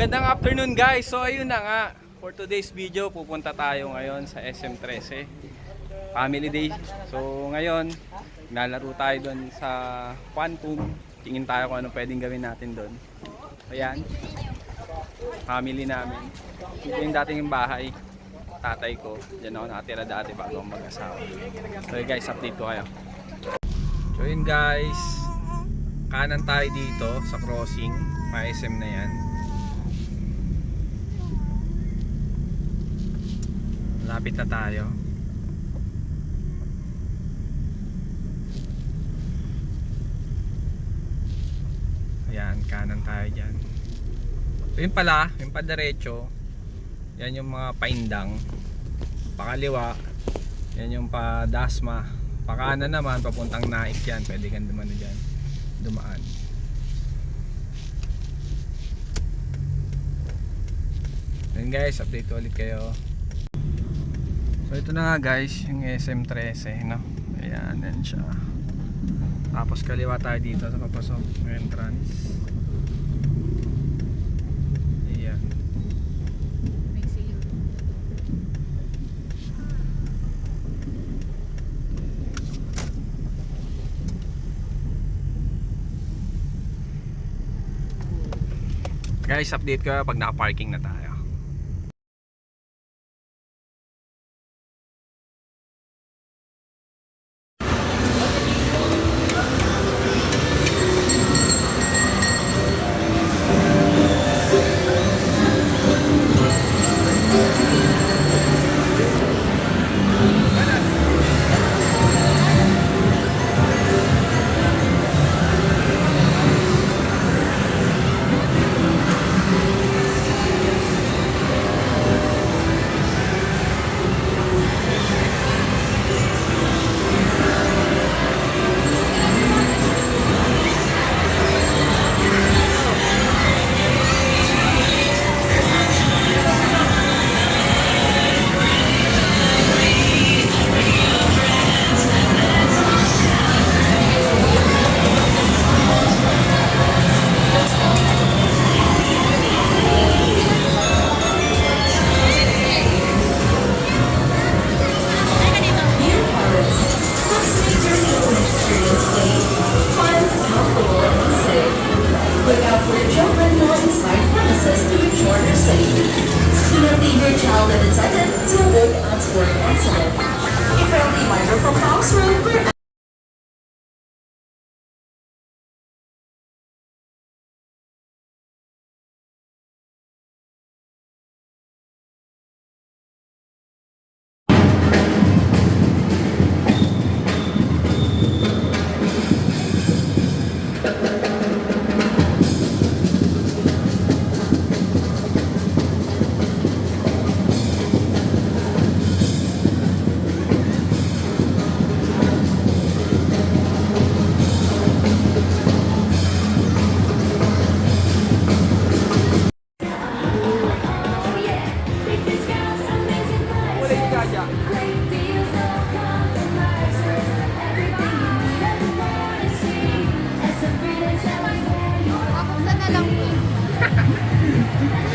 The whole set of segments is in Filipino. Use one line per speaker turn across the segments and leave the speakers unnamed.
Magandang afternoon guys. So ayun na nga, for today's video pupunta tayo ngayon sa SM13 Family Day. So ngayon nalaro tayo doon sa Quantum. Tingin tayo kung ano pwedeng gawin natin doon. Ayan, family namin. Ito yung dating bahay, tatay ko. Diyan ako nakatira dati bago ako mag-asawa. So guys, update ko kayo. So yun guys, kanan tayo dito sa crossing, pa-SM na yan. Lapit na tayo. Ayan, kanan tayo dyan. So yun pala, yung padiretso, yan yung mga paindang. Pakaliwa, yan yung pa-Dasma. Pakanan naman, papuntang Naik yan. Pwede kang dumaan. Then guys, update ko ulit kayo. So ito na nga guys, yung SM13, no? Ayan, yan siya. Tapos kaliwa tayo dito sa papasok entrance. Ayan. Guys, update ko pag naka-parking na tayo.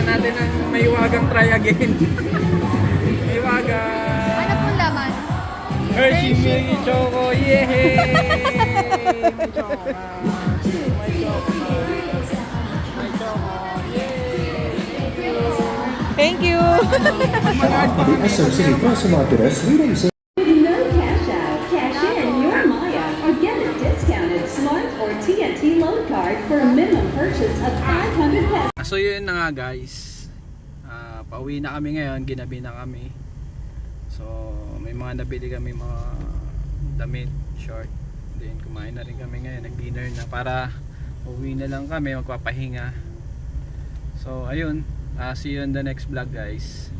Natin ang may wagang try again. May wagang.
Ano pong laman?
Hershey Milky Choco, yay! May choco. May choco. May choco, yay!
Thank you!
The Associated Consumidores Freedom
No cash out, cash in your Maya, or get a discounted Smart or TNT loan card for a minimum purchase of 500 pesos.
So yun na nga guys, pauwi na kami ngayon, ginabi na kami. So may mga nabili kami, mga damit, short. Then kumain na rin kami ngayon, nag-dinner na para uwi na lang kami, magpapahinga. So ayun, see you in the next vlog guys.